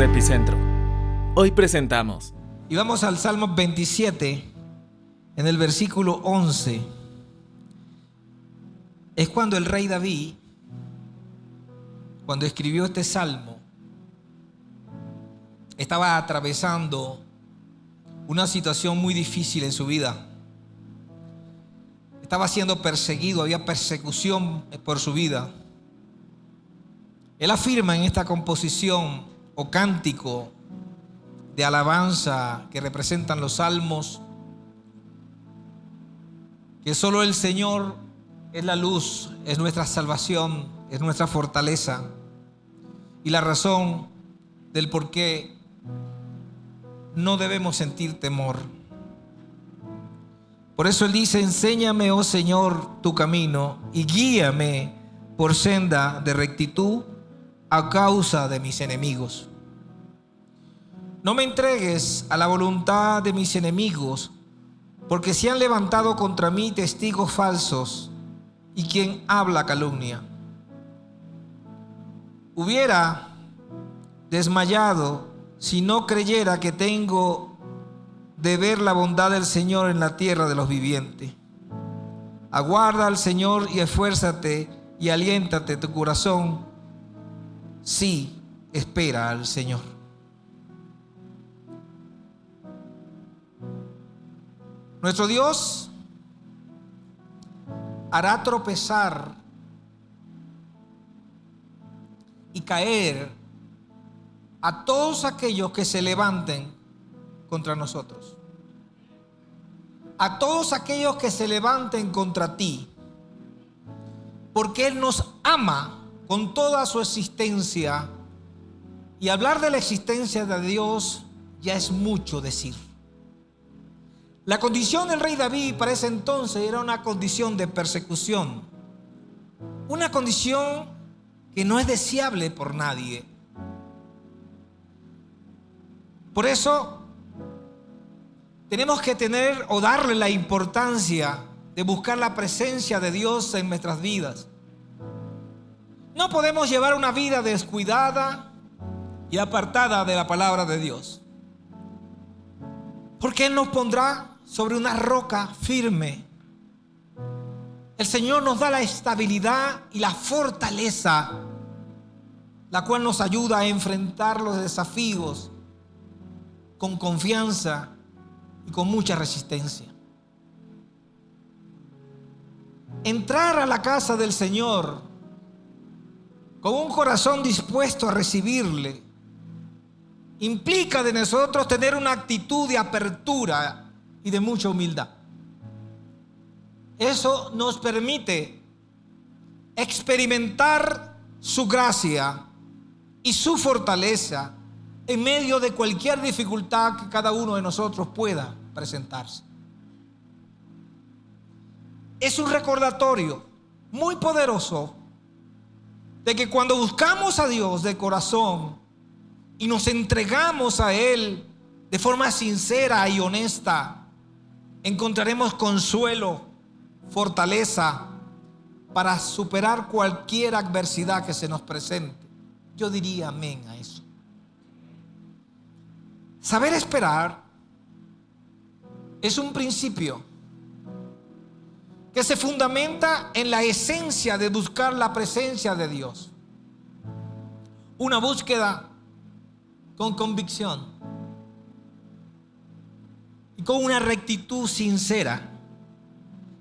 Somos Epicentro. Hoy presentamos. Y vamos al Salmo 27, en el versículo 11. Es cuando el rey David, cuando escribió este salmo, estaba atravesando una situación muy difícil en su vida. Estaba siendo perseguido, había persecución por su vida. Él afirma en esta composición o cántico de alabanza que representan los salmos que solo el Señor es la luz, es nuestra salvación, es nuestra fortaleza y la razón del por qué no debemos sentir temor. Por eso Él dice: enséñame, oh Señor, tu camino y guíame por senda de rectitud a causa de mis enemigos. No me entregues a la voluntad de mis enemigos, porque se han levantado contra mí testigos falsos y quien habla calumnia. Hubiera desmayado si no creyera que tengo de ver la bondad del Señor en la tierra de los vivientes. Aguarda al Señor y esfuérzate y aliéntate tu corazón. Sí, espera al Señor. Nuestro Dios hará tropezar y caer a todos aquellos que se levanten contra nosotros. A todos aquellos que se levanten contra ti. Porque Él nos ama con toda su existencia. Y hablar de la existencia de Dios ya es mucho decir. La condición del rey David para ese entonces era una condición de persecución. Una condición que no es deseable por nadie. Por eso tenemos que tener o darle la importancia de buscar la presencia de Dios en nuestras vidas. No podemos llevar una vida descuidada y apartada de la palabra de Dios. Porque Él nos pondrá sobre una roca firme. El Señor nos da la estabilidad y la fortaleza, la cual nos ayuda a enfrentar los desafíos con confianza y con mucha resistencia. Entrar a la casa del Señor con un corazón dispuesto a recibirle implica de nosotros tener una actitud de apertura y de mucha humildad. Eso nos permite experimentar su gracia y su fortaleza en medio de cualquier dificultad que cada uno de nosotros pueda presentarse. Es un recordatorio muy poderoso de que cuando buscamos a Dios de corazón y nos entregamos a Él de forma sincera y honesta, encontraremos consuelo, fortaleza para superar cualquier adversidad que se nos presente. Yo diría amén a eso. Saber esperar es un principio que se fundamenta en la esencia de buscar la presencia de Dios. Una búsqueda con convicción y con una rectitud sincera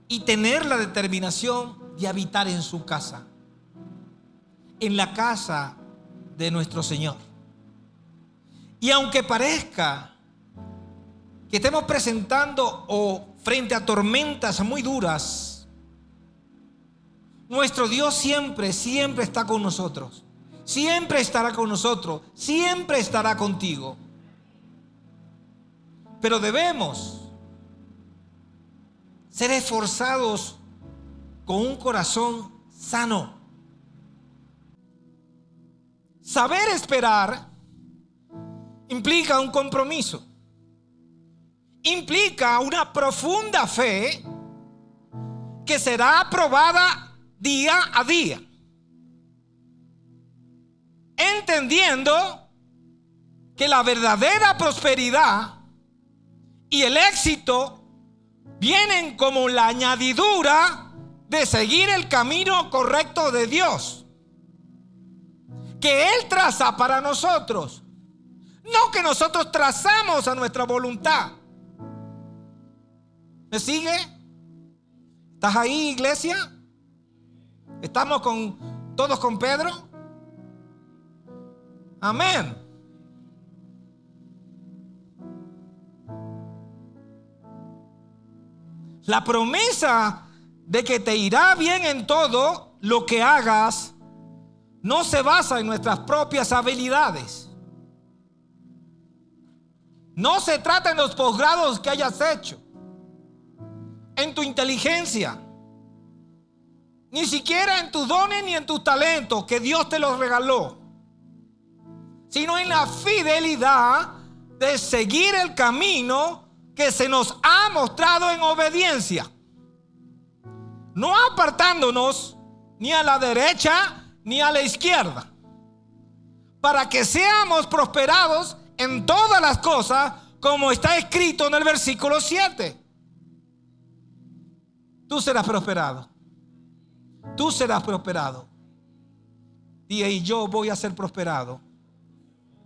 y tener la determinación de habitar en su casa, en la casa de nuestro Señor. Y aunque parezca que estemos presentando o frente a tormentas muy duras, nuestro Dios siempre está con nosotros. Siempre estará con nosotros. Siempre estará contigo. Pero debemos ser esforzados con un corazón sano. Saber esperar implica un compromiso. Implica una profunda fe que será probada día a día. Entendiendo que la verdadera prosperidad y el éxito vienen como la añadidura de seguir el camino correcto de Dios, que Él traza para nosotros, no que nosotros trazamos a nuestra voluntad. ¿Me sigue? ¿Estás ahí, iglesia? ¿Estamos todos con Pedro? Amén. La promesa de que te irá bien en todo lo que hagas no se basa en nuestras propias habilidades. No se trata en los posgrados que hayas hecho, en tu inteligencia, ni siquiera en tus dones ni en tus talentos que Dios te los regaló, sino en la fidelidad de seguir el camino que se nos ha mostrado en obediencia, no apartándonos ni a la derecha ni a la izquierda, para que seamos prosperados en todas las cosas, como está escrito en el versículo 7. Tú serás prosperado. Tú serás prosperado. Y yo voy a ser prosperado.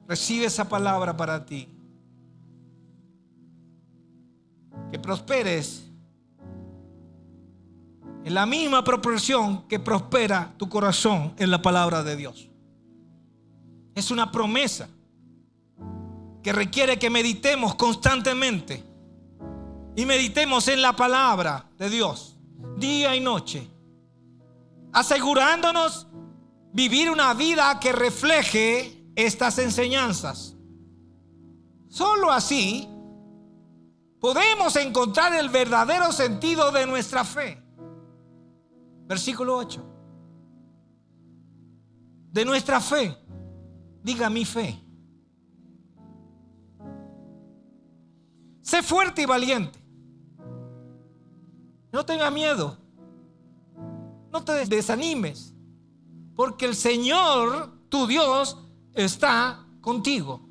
Recibe esa palabra para ti. Que prosperes en la misma proporción que prospera tu corazón en la palabra de Dios. Es una promesa que requiere que meditemos constantemente y meditemos en la palabra de Dios día y noche, asegurándonos vivir una vida que refleje estas enseñanzas. Solo así podemos encontrar el verdadero sentido de nuestra fe. Versículo 8. De nuestra fe. Diga mi fe. Sé fuerte y valiente. No tengas miedo. No te desanimes. Porque el Señor, tu Dios, está contigo.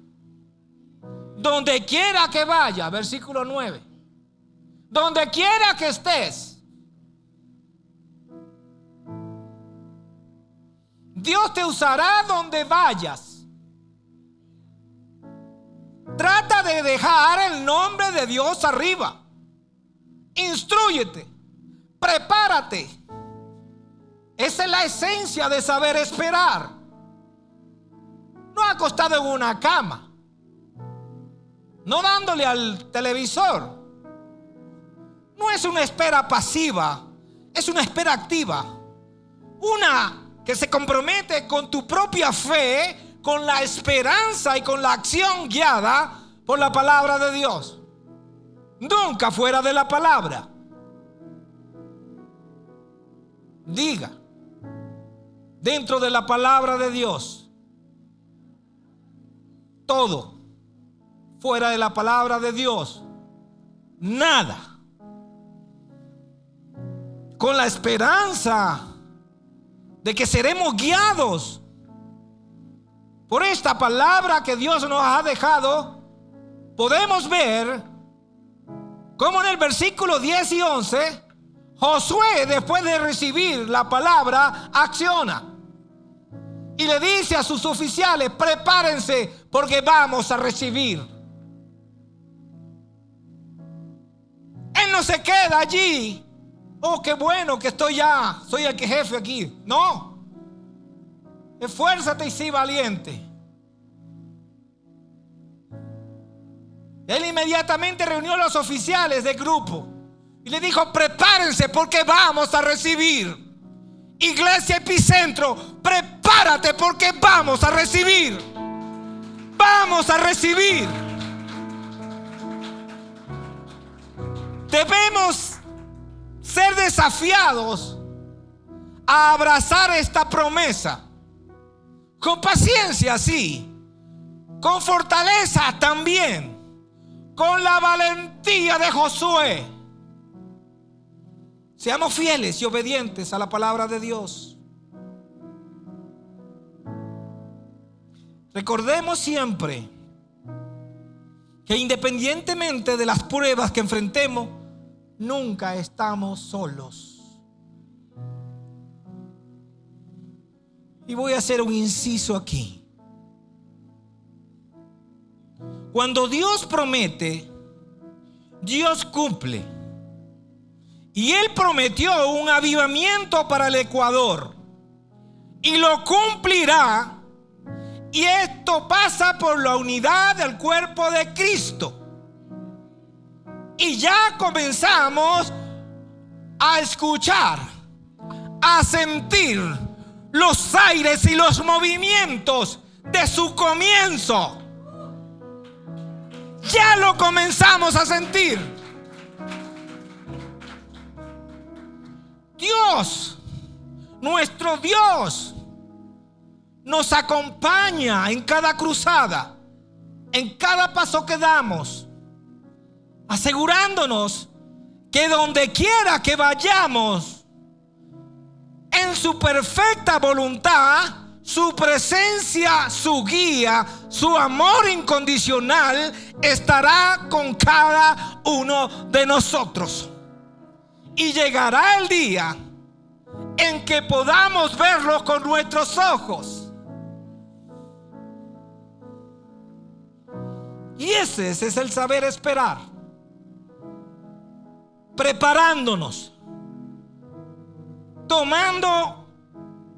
Donde quiera que vaya, versículo 9. Donde quiera que estés, Dios te usará donde vayas. Trata de dejar el nombre de Dios arriba. Instrúyete, prepárate. Esa es la esencia de saber esperar. No acostado en una cama, no dándole al televisor. No es una espera pasiva, es una espera activa. Una que se compromete con tu propia fe, con la esperanza y con la acción guiada por la palabra de Dios. Nunca fuera de la palabra. Diga, dentro de la palabra de Dios, todo. Fuera de la palabra de Dios, nada. Con la esperanza de que seremos guiados por esta palabra que Dios nos ha dejado, podemos ver cómo en el versículo 10 y 11 Josué, después de recibir la palabra, acciona y le dice a sus oficiales: prepárense porque vamos a recibir. Él no se queda allí. Oh, qué bueno que soy el jefe aquí. No. Esfuérzate y sé valiente. Él inmediatamente reunió a los oficiales del grupo y le dijo: prepárense porque vamos a recibir. Iglesia Epicentro, prepárate porque vamos a recibir. Vamos a recibir. Debemos ser desafiados a abrazar esta promesa con paciencia, sí, con fortaleza también, con la valentía de Josué. Seamos fieles y obedientes a la palabra de Dios. Recordemos siempre que independientemente de las pruebas que enfrentemos, nunca estamos solos. Y voy a hacer un inciso aquí. Cuando Dios promete, Dios cumple. Y Él prometió un avivamiento para el Ecuador. Y lo cumplirá. Y esto pasa por la unidad del cuerpo de Cristo. Y ya comenzamos a escuchar, a sentir los aires y los movimientos de su comienzo. Ya lo comenzamos a sentir. Dios, nuestro Dios, nos acompaña en cada cruzada, en cada paso que damos, asegurándonos que donde quiera que vayamos, en su perfecta voluntad, su presencia, su guía, su amor incondicional estará con cada uno de nosotros. Y llegará el día en que podamos verlo con nuestros ojos. Y ese es el saber esperar. Preparándonos, tomando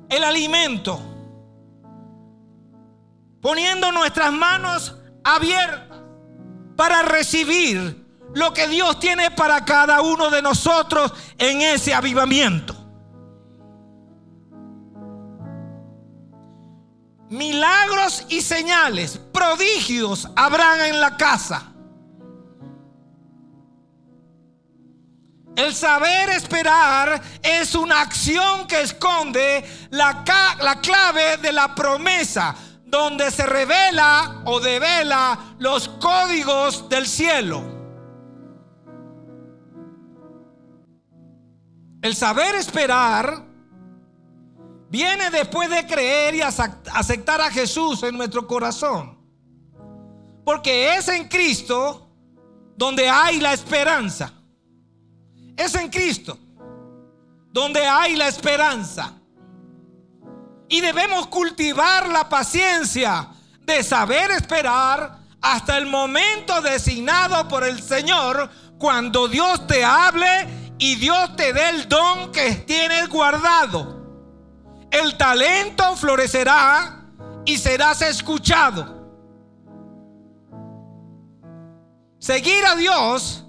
el alimento, poniendo nuestras manos abiertas para recibir lo que Dios tiene para cada uno de nosotros en ese avivamiento. Milagros y señales, prodigios habrán en la casa. El saber esperar es una acción que esconde la clave de la promesa, donde se revela o devela los códigos del cielo. El saber esperar viene después de creer y aceptar a Jesús en nuestro corazón, porque es en Cristo donde hay la esperanza. Es en Cristo donde hay la esperanza. Y debemos cultivar la paciencia de saber esperar hasta el momento designado por el Señor, cuando Dios te hable y Dios te dé el don que tienes guardado. El talento florecerá y serás escuchado. Seguir a Dios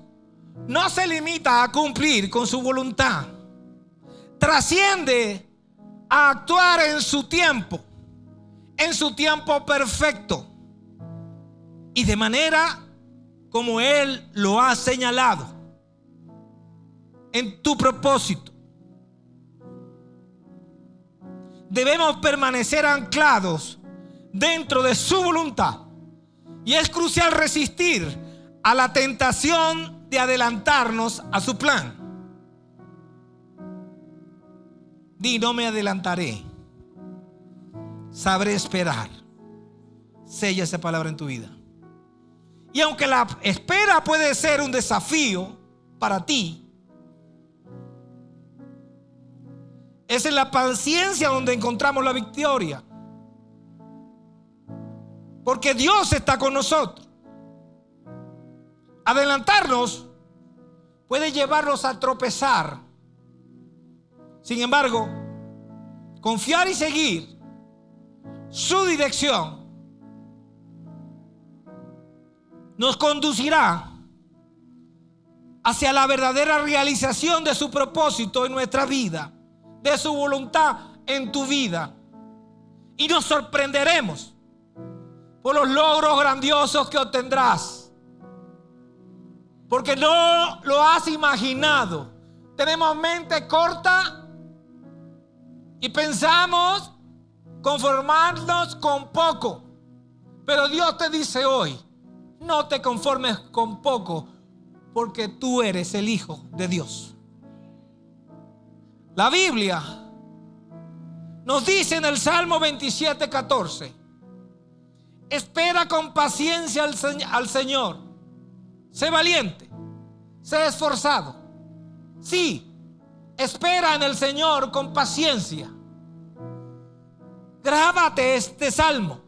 no se limita a cumplir con su voluntad. Trasciende a actuar en su tiempo perfecto y de manera como Él lo ha señalado en tu propósito. Debemos permanecer anclados dentro de su voluntad, y es crucial resistir a la tentación de adelantarnos a su plan. Di: no me adelantaré, sabré esperar. Sella esa palabra en tu vida. Y aunque la espera puede ser un desafío para ti, es en la paciencia donde encontramos la victoria, porque Dios está con nosotros. Adelantarnos puede llevarnos a tropezar. Sin embargo, confiar y seguir su dirección nos conducirá hacia la verdadera realización de su propósito en nuestra vida, de su voluntad en tu vida. Y nos sorprenderemos por los logros grandiosos que obtendrás, porque no lo has imaginado. Tenemos mente corta y pensamos conformarnos con poco. Pero Dios te dice hoy: no te conformes con poco, porque tú eres el Hijo de Dios. La Biblia nos dice en el Salmo 27:14: espera con paciencia al Señor. sé valiente, sé esforzado. Sí, espera en el Señor con paciencia. Grábate este salmo,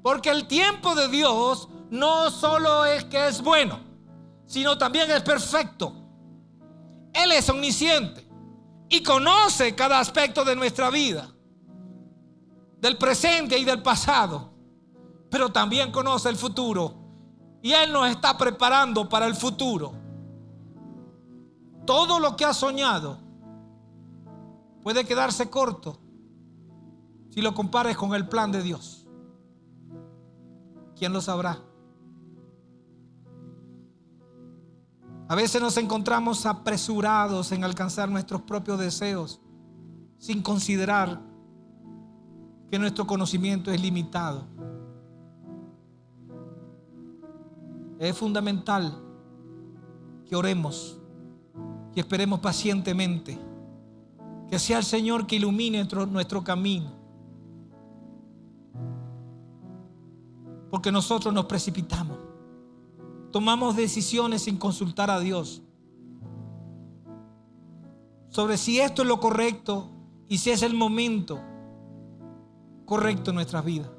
porque el tiempo de Dios no solo es que es bueno, sino también es perfecto. Él es omnisciente y conoce cada aspecto de nuestra vida, del presente y del pasado, pero también conoce el futuro, y Él nos está preparando para el futuro. Todo lo que has soñado puede quedarse corto si lo compares con el plan de Dios. ¿Quién lo sabrá? A veces nos encontramos apresurados en alcanzar nuestros propios deseos sin considerar que nuestro conocimiento es limitado. Es fundamental que oremos y esperemos pacientemente que sea el Señor que ilumine nuestro camino, porque nosotros nos precipitamos, tomamos decisiones sin consultar a Dios sobre si esto es lo correcto y si es el momento correcto en nuestras vidas.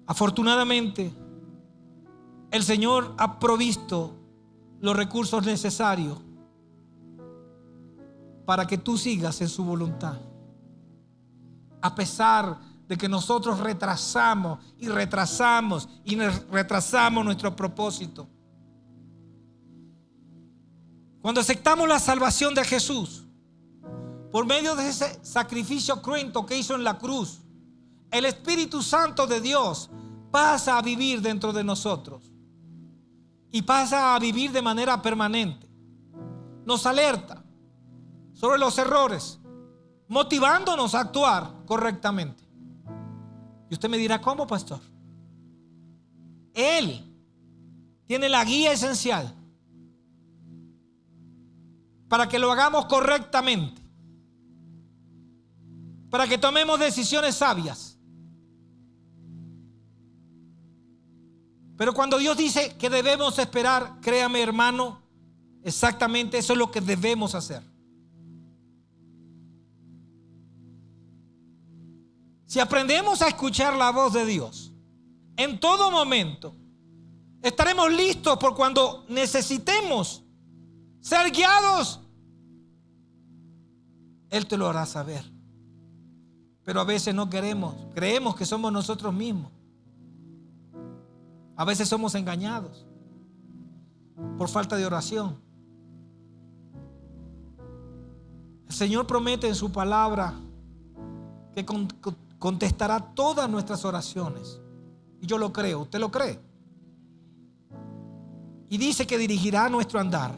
Afortunadamente, el Señor ha provisto los recursos necesarios para que tú sigas en su voluntad, a pesar de que nosotros retrasamos nuestro propósito. Cuando aceptamos la salvación de Jesús por medio de ese sacrificio cruento que hizo en la cruz, el Espíritu Santo de Dios pasa a vivir dentro de nosotros y pasa a vivir de manera permanente. Nos alerta sobre los errores, motivándonos a actuar correctamente. Y usted me dirá, ¿cómo, pastor? Él tiene la guía esencial para que lo hagamos correctamente, para que tomemos decisiones sabias. Pero cuando Dios dice que debemos esperar, créame, hermano, exactamente eso es lo que debemos hacer. Si aprendemos a escuchar la voz de Dios en todo momento, estaremos listos por cuando necesitemos ser guiados. Él te lo hará saber. Pero a veces no queremos, creemos que somos nosotros mismos. A veces somos engañados por falta de oración. El Señor promete en su palabra que contestará todas nuestras oraciones. Y yo lo creo, ¿usted lo cree? Y dice que dirigirá nuestro andar.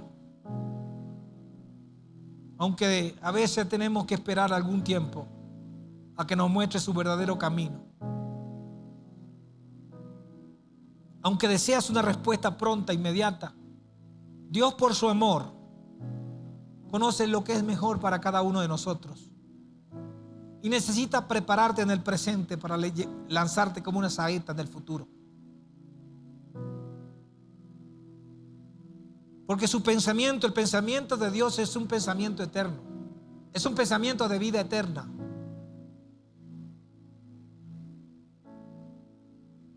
Aunque a veces tenemos que esperar algún tiempo a que nos muestre su verdadero camino. Aunque deseas una respuesta pronta, inmediata, Dios, por su amor, conoce lo que es mejor para cada uno de nosotros. Y necesita prepararte en el presente para lanzarte como una saeta en el futuro. Porque su pensamiento, el pensamiento de Dios, es un pensamiento eterno. Es un pensamiento de vida eterna.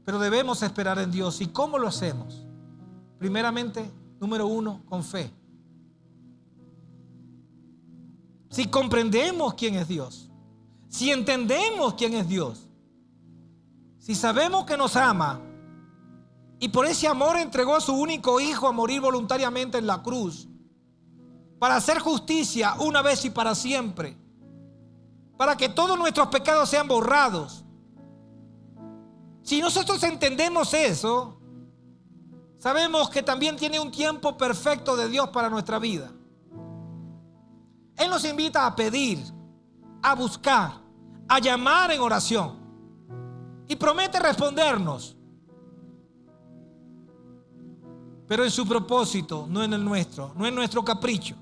Pero debemos esperar en Dios. ¿Y cómo lo hacemos? Primeramente, número 1, con fe. Si comprendemos quién es Dios, si entendemos quién es Dios, si sabemos que nos ama y por ese amor entregó a su único hijo a morir voluntariamente en la cruz para hacer justicia una vez y para siempre, para que todos nuestros pecados sean borrados. Si nosotros entendemos eso, sabemos que también tiene un tiempo perfecto de Dios para nuestra vida. Él nos invita a pedir, a buscar, a llamar en oración y promete respondernos, pero en su propósito, no en el nuestro, no en nuestro capricho,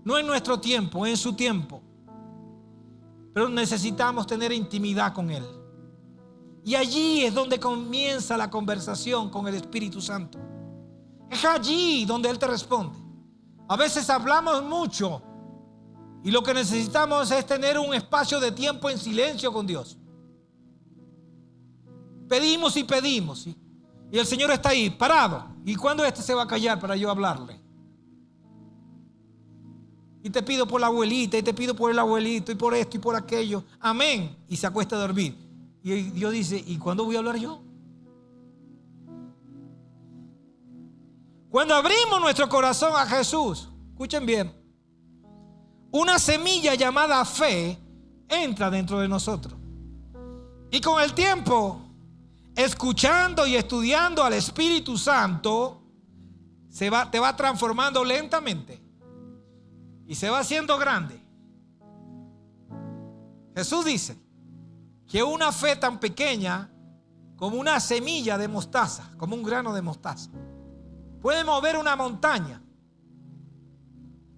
no en nuestro tiempo, en su tiempo. Pero necesitamos tener intimidad con Él. Y allí es donde comienza la conversación con el Espíritu Santo. Es allí donde Él te responde. A veces hablamos mucho y lo que necesitamos es tener un espacio de tiempo en silencio con Dios. Pedimos y pedimos, ¿sí? Y el Señor está ahí, parado. ¿Y cuándo se va a callar para yo hablarle? Y te pido por la abuelita, y te pido por el abuelito, y por esto y por aquello. Amén. Y se acuesta a dormir. Y Dios dice, ¿y cuándo voy a hablar yo? Cuando abrimos nuestro corazón a Jesús, escuchen bien, una semilla llamada fe entra dentro de nosotros. Y con el tiempo, escuchando y estudiando al Espíritu Santo, te va transformando lentamente y se va haciendo grande. Jesús dice que una fe tan pequeña como una semilla de mostaza, como un grano de mostaza, puede mover una montaña.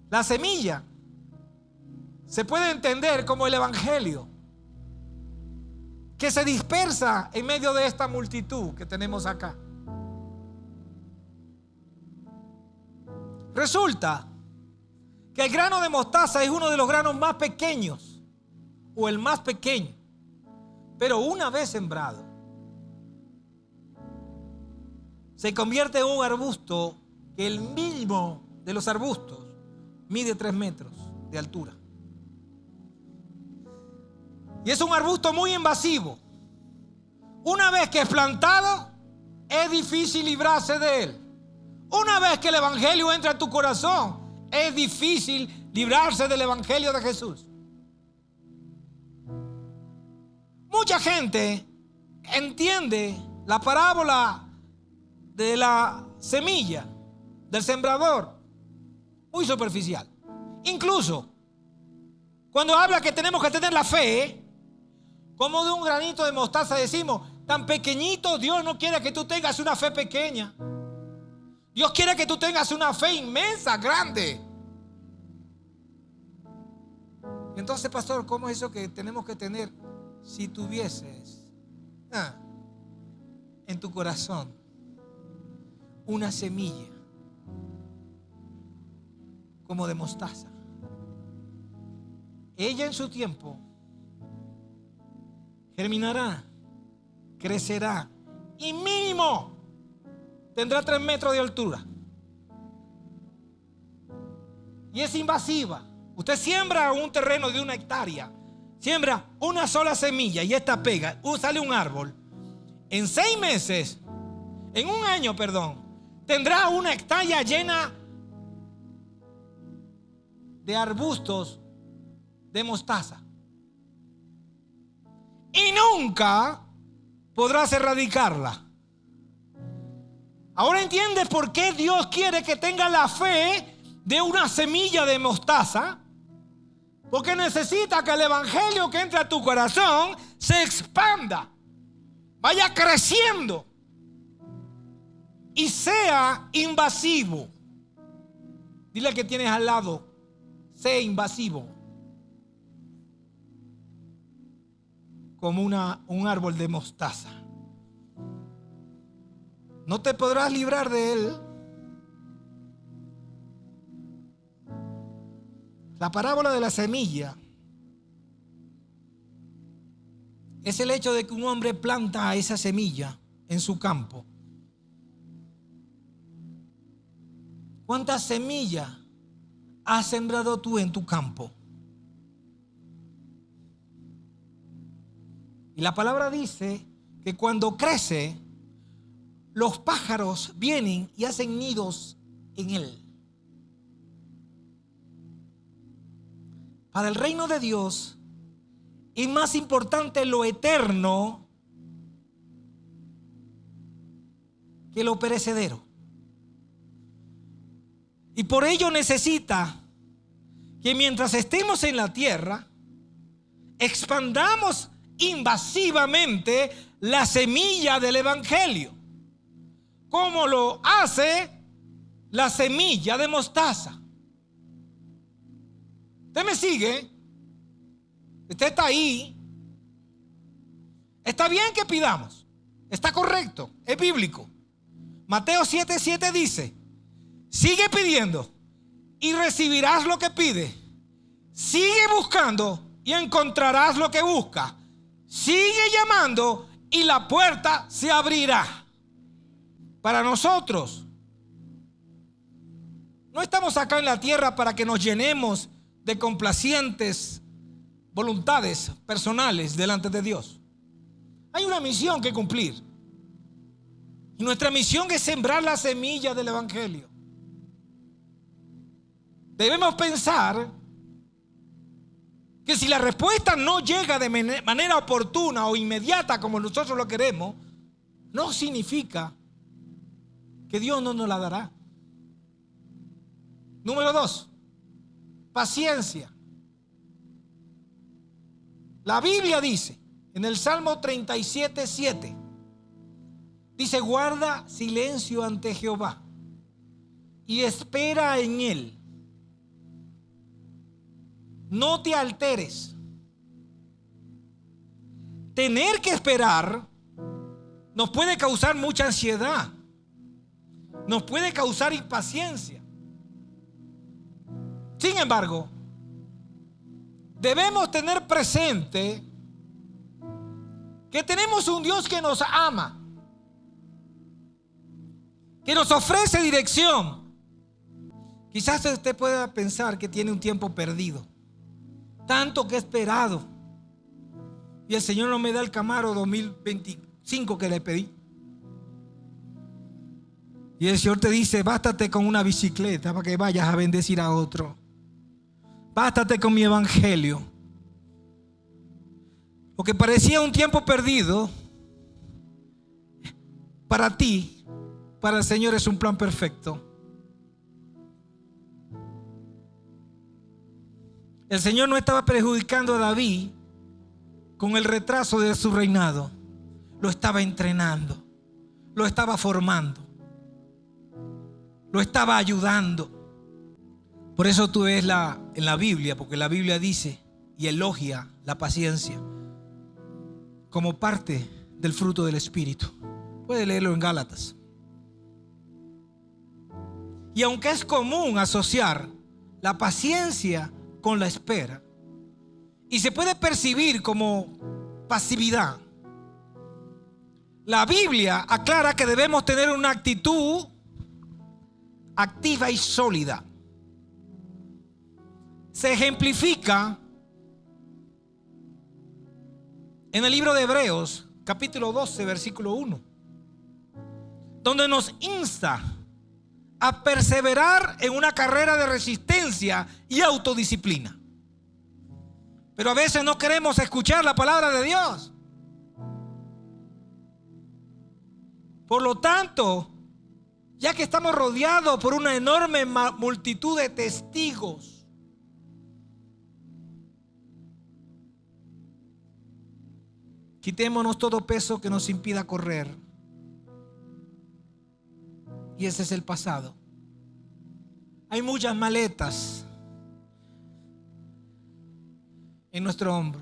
La semilla se puede entender como el evangelio que se dispersa en medio de esta multitud que tenemos acá. Resulta que el grano de mostaza es uno de los granos más pequeños, o el más pequeño, pero una vez sembrado se convierte en un arbusto que el mínimo de los arbustos mide 3 metros de altura. Y es un arbusto muy invasivo. Una vez que es plantado, es difícil librarse de él. Una vez que el evangelio entra en tu corazón, es difícil librarse del evangelio de Jesús. Mucha gente entiende la parábola de la semilla, del sembrador, muy superficial. Incluso cuando habla que tenemos que tener la fe, como de un granito de mostaza, decimos, tan pequeñito. Dios no quiere que tú tengas una fe pequeña. Dios quiere que tú tengas una fe inmensa, grande. Entonces, pastor, ¿cómo es eso que tenemos que tener? Si tuvieses en tu corazón una semilla como de mostaza, ella en su tiempo germinará, crecerá y mínimo tendrá 3 metros de altura. Y es invasiva. Usted siembra un terreno de 1 hectárea, siembra una sola semilla y esta pega, sale un árbol. En 6 meses, en un año, tendrá 1 hectárea llena de arbustos de mostaza. Y nunca podrás erradicarla. Ahora entiendes por qué Dios quiere que tengas la fe de una semilla de mostaza. Porque necesita que el evangelio que entre a tu corazón se expanda, vaya creciendo y sea invasivo. Dile al que tienes al lado, sé invasivo. Como un árbol de mostaza. No te podrás librar de él. La parábola de la semilla es el hecho de que un hombre planta esa semilla en su campo. ¿Cuántas semillas has sembrado tú en tu campo? Y la palabra dice que cuando crece, los pájaros vienen y hacen nidos en él. Para el reino de Dios es más importante lo eterno que lo perecedero. Y por ello necesita que mientras estemos en la tierra, expandamos invasivamente la semilla del evangelio, como lo hace la semilla de mostaza. ¿Usted me sigue? Usted está ahí. Está bien que pidamos. Está correcto. Es bíblico. Mateo 7:7 dice: sigue pidiendo y recibirás lo que pides. Sigue buscando y encontrarás lo que buscas. Sigue llamando y la puerta se abrirá. Para nosotros, no estamos acá en la tierra para que nos llenemos de complacientes voluntades personales delante de Dios. Hay una misión que cumplir. Y nuestra misión es sembrar la semilla del Evangelio. Debemos pensar que si la respuesta no llega de manera oportuna o inmediata como nosotros lo queremos, no significa que Dios no nos la dará. Número 2, paciencia. La Biblia dice en el Salmo 37:7, dice: guarda silencio ante Jehová y espera en él. No te alteres. Tener que esperar nos puede causar mucha ansiedad, nos puede causar impaciencia. Sin embargo, debemos tener presente que tenemos un Dios que nos ama, que nos ofrece dirección. Quizás usted pueda pensar que tiene un tiempo perdido, tanto que he esperado, y el Señor no me da el Camaro 2025 que le pedí. Y el Señor te dice: bástate con una bicicleta para que vayas a bendecir a otro. Bástate con mi evangelio. Lo que parecía un tiempo perdido, para ti, para el Señor es un plan perfecto. El Señor no estaba perjudicando a David con el retraso de su reinado. Lo estaba entrenando, lo estaba formando, lo estaba ayudando. Por eso tú ves en la Biblia, porque la Biblia dice y elogia la paciencia como parte del fruto del Espíritu. Puede leerlo en Gálatas. Y aunque es común asociar la paciencia con la espera, y se puede percibir como pasividad, la Biblia aclara que debemos tener una actitud activa y sólida. Se ejemplifica en el libro de Hebreos, capítulo 12, versículo 1, donde nos insta a perseverar en una carrera de resistencia y autodisciplina. Pero a veces no queremos escuchar la palabra de Dios. Por lo tanto, ya que estamos rodeados por una enorme multitud de testigos, quitémonos todo peso que nos impida correr. Y ese es el pasado. Hay muchas maletas en nuestro hombro,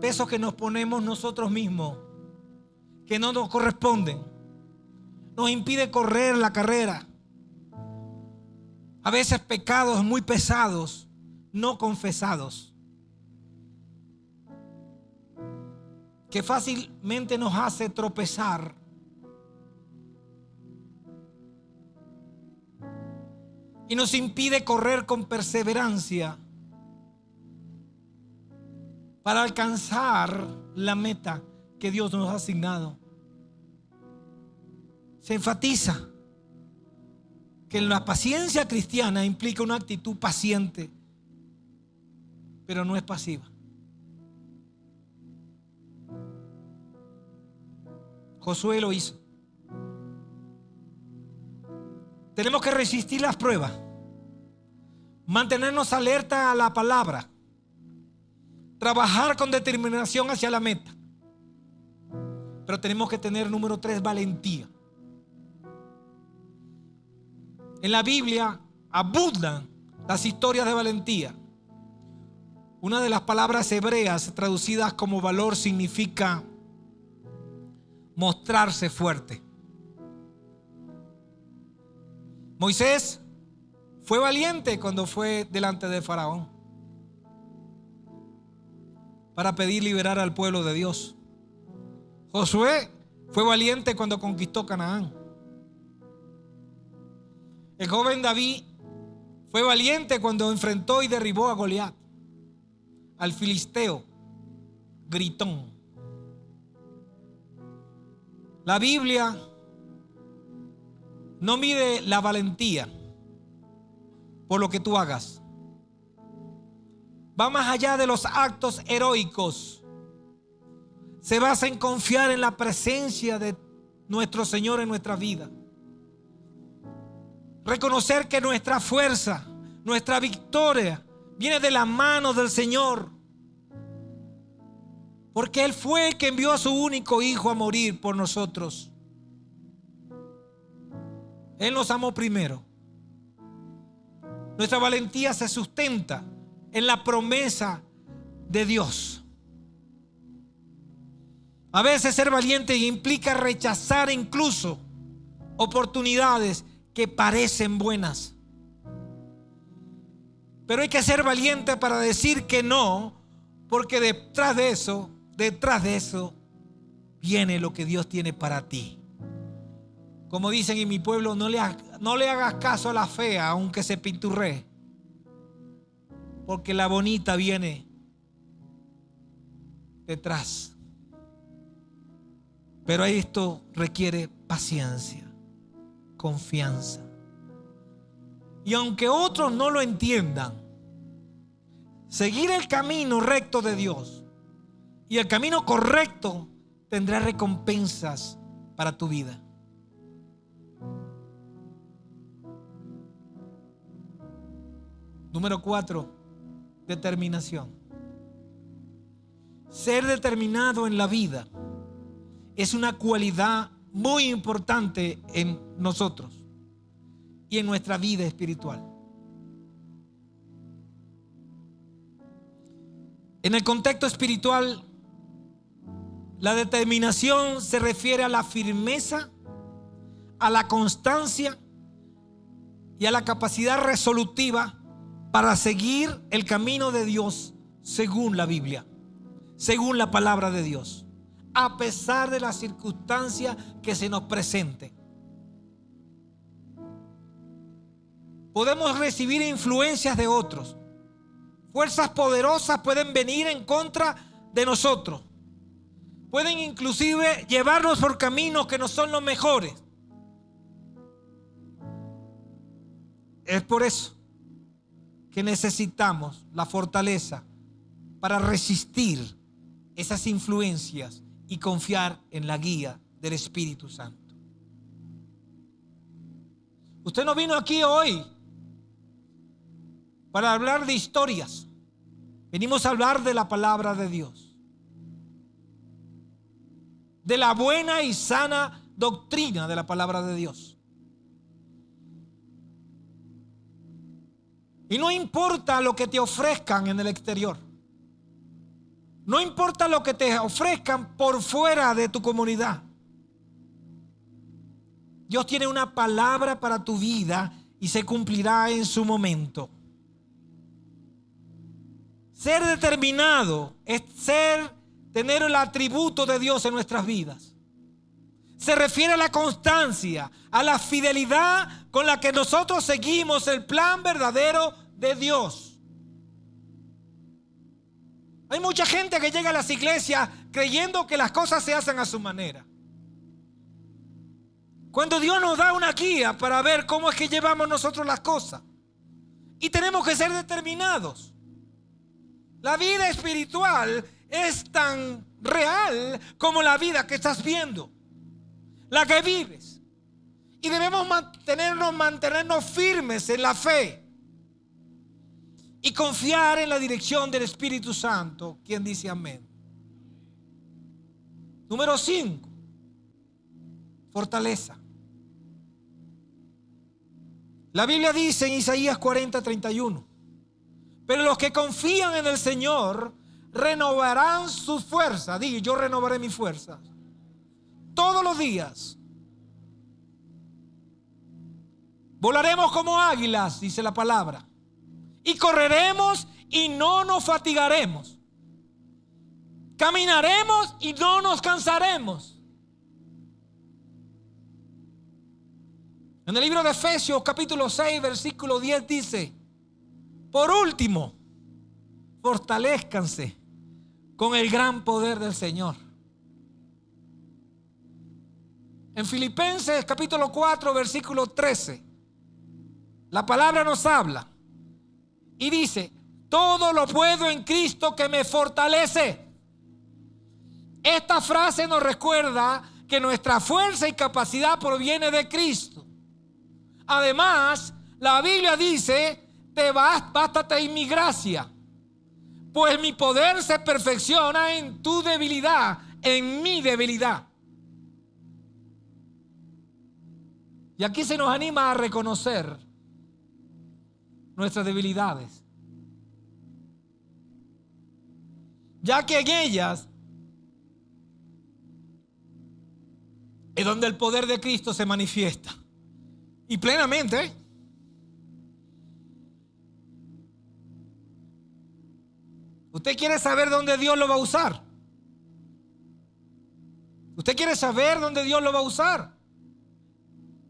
pesos que nos ponemos nosotros mismos, que no nos corresponden, nos impide correr la carrera. A veces pecados muy pesados, no confesados, que fácilmente nos hace tropezar. Y nos impide correr con perseverancia para alcanzar la meta que Dios nos ha asignado. Se enfatiza que la paciencia cristiana implica una actitud paciente, pero no es pasiva. Josué lo hizo. Tenemos que resistir las pruebas, mantenernos alerta a la palabra, trabajar con determinación hacia la meta. Pero tenemos que tener, número 3, valentía. En la Biblia abundan las historias de valentía. Una de las palabras hebreas traducidas como valor significa mostrarse fuerte. Moisés fue valiente cuando fue delante de Faraón para pedir liberar al pueblo de Dios. Josué fue valiente cuando conquistó Canaán. El joven David fue valiente cuando enfrentó y derribó a Goliat, al filisteo gritón. La Biblia no mide la valentía por lo que tú hagas. Va más allá de los actos heroicos. Se basa en confiar en la presencia de nuestro Señor en nuestra vida. Reconocer que nuestra fuerza, nuestra victoria viene de la mano del Señor. Porque Él fue el que envió a su único Hijo a morir por nosotros. Él nos amó primero. Nuestra valentía se sustenta en la promesa de Dios. A veces ser valiente implica rechazar incluso oportunidades que parecen buenas. Pero hay que ser valiente para decir que no, porque detrás de eso viene lo que Dios tiene para ti. Como dicen en mi pueblo, no le hagas caso a la fea, aunque se pinturree, porque la bonita viene detrás. Pero esto requiere paciencia, confianza. Y aunque otros no lo entiendan, seguir el camino recto de Dios y el camino correcto tendrá recompensas para tu vida. Número 4, determinación. Ser determinado en la vida es una cualidad muy importante en nosotros y en nuestra vida espiritual. En el contexto espiritual, la determinación se refiere a la firmeza, a la constancia y a la capacidad resolutiva para seguir el camino de Dios según la Biblia, según la palabra de Dios, a pesar de las circunstancias que se nos presenten. Podemos recibir influencias de otros. Fuerzas poderosas pueden venir en contra de nosotros. Pueden inclusive llevarnos por caminos que no son los mejores. Es por eso que necesitamos la fortaleza para resistir esas influencias y confiar en la guía del Espíritu Santo. Usted no vino aquí hoy para hablar de historias. Venimos a hablar de la palabra de Dios, de la buena y sana doctrina de la palabra de Dios. Y no importa lo que te ofrezcan en el exterior. No importa lo que te ofrezcan por fuera de tu comunidad. Dios tiene una palabra para tu vida y se cumplirá en su momento. Ser determinado es tener el atributo de Dios en nuestras vidas. Se refiere a la constancia, a la fidelidad con la que nosotros seguimos el plan verdadero de Dios. Hay mucha gente que llega a las iglesias creyendo que las cosas se hacen a su manera, cuando Dios nos da una guía para ver cómo es que llevamos nosotros las cosas. Y tenemos que ser determinados. La vida espiritual es tan real como la vida que estás viendo, la que vives. Y debemos mantenernos firmes en la fe y confiar en la dirección del Espíritu Santo, quien dice amén. Número 5, fortaleza. La Biblia dice en Isaías 40:31: Pero los que confían en el Señor renovarán sus fuerzas. Diga, yo renovaré mis fuerzas todos los días. Volaremos como águilas, dice la palabra, y correremos y no nos fatigaremos. Caminaremos y no nos cansaremos. En el libro de Efesios capítulo 6 versículo 10 dice: por último, fortalezcanse con el gran poder del Señor. En Filipenses capítulo 4 versículo 13, la palabra nos habla y dice: todo lo puedo en Cristo que me fortalece. Esta frase nos recuerda que nuestra fuerza y capacidad proviene de Cristo. Además, la Biblia dice: bástate en mi gracia, pues mi poder se perfecciona en tu debilidad, en mi debilidad. Y aquí se nos anima a reconocer nuestras debilidades, ya que en ellas es donde el poder de Cristo se manifiesta. Y plenamente. ¿Usted quiere saber dónde Dios lo va a usar? ¿Usted quiere saber dónde Dios lo va a usar?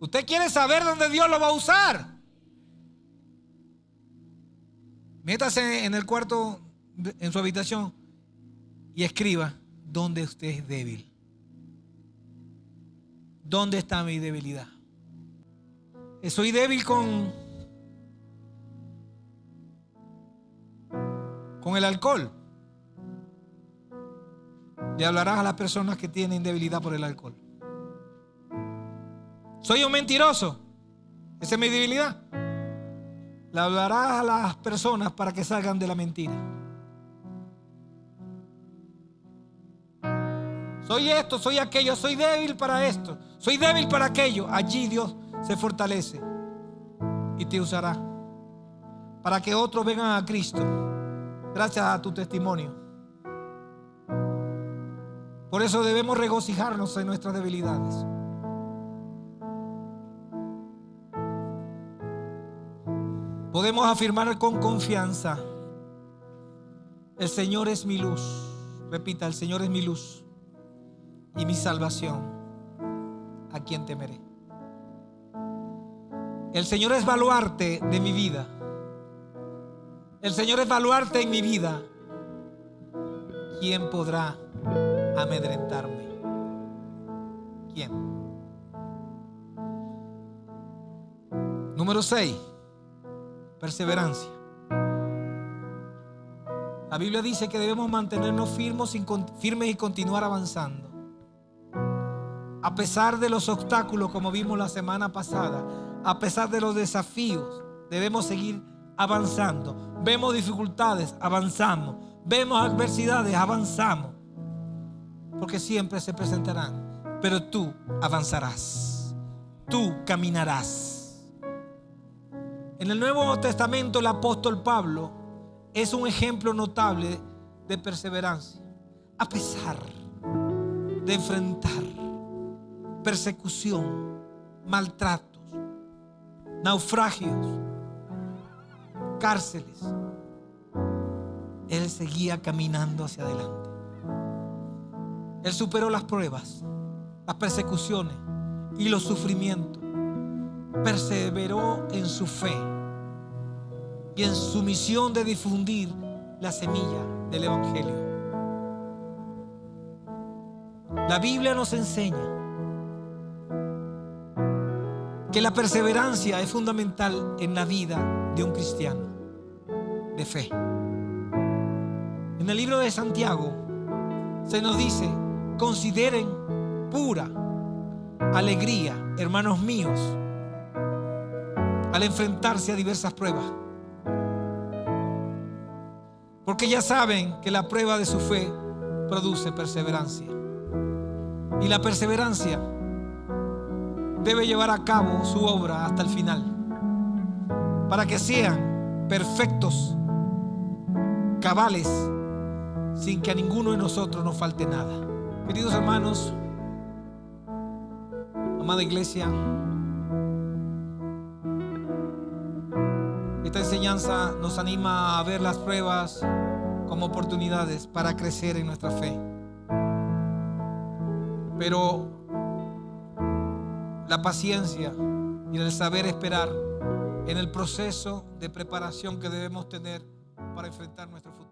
¿Usted quiere saber dónde Dios lo va a usar? Métase en el cuarto, en su habitación, y escriba dónde usted es débil. ¿Dónde está mi debilidad? Soy débil con el alcohol. Le hablarás a las personas que tienen debilidad por el alcohol. Soy un mentiroso. Esa es mi debilidad. Le hablarás a las personas para que salgan de la mentira. Soy esto, soy aquello, soy débil para esto, soy débil para aquello. Allí Dios se fortalece y te usará para que otros vengan a Cristo gracias a tu testimonio. Por eso debemos regocijarnos en nuestras debilidades. Podemos afirmar con confianza: el Señor es mi luz. Repita: el Señor es mi luz y mi salvación. ¿A quién temeré? El Señor es baluarte de mi vida. El Señor es baluarte en mi vida. ¿Quién podrá amedrentarme? ¿Quién? Número 6. Perseverancia. La Biblia dice que debemos mantenernos firmes y continuar avanzando. A pesar de los obstáculos, como vimos la semana pasada, a pesar de los desafíos, debemos seguir avanzando. Vemos dificultades, avanzamos. Vemos adversidades, avanzamos. Porque siempre se presentarán. Pero tú avanzarás. Tú caminarás. En el Nuevo Testamento, el apóstol Pablo es un ejemplo notable de perseverancia. A pesar de enfrentar persecución, maltratos, naufragios, cárceles, él seguía caminando hacia adelante. Él superó las pruebas, las persecuciones y los sufrimientos. Perseveró en su fe y en su misión de difundir la semilla del Evangelio. La Biblia nos enseña que la perseverancia es fundamental en la vida de un cristiano de fe. En el libro de Santiago se nos dice: consideren pura alegría, hermanos míos, al enfrentarse a diversas pruebas, porque ya saben que la prueba de su fe produce perseverancia, y la perseverancia debe llevar a cabo su obra hasta el final, para que sean perfectos cabales, sin que a ninguno de nosotros nos falte nada. Queridos hermanos, amada iglesia, esta enseñanza nos anima a ver las pruebas como oportunidades para crecer en nuestra fe. Pero la paciencia y el saber esperar en el proceso de preparación que debemos tener para enfrentar nuestro futuro.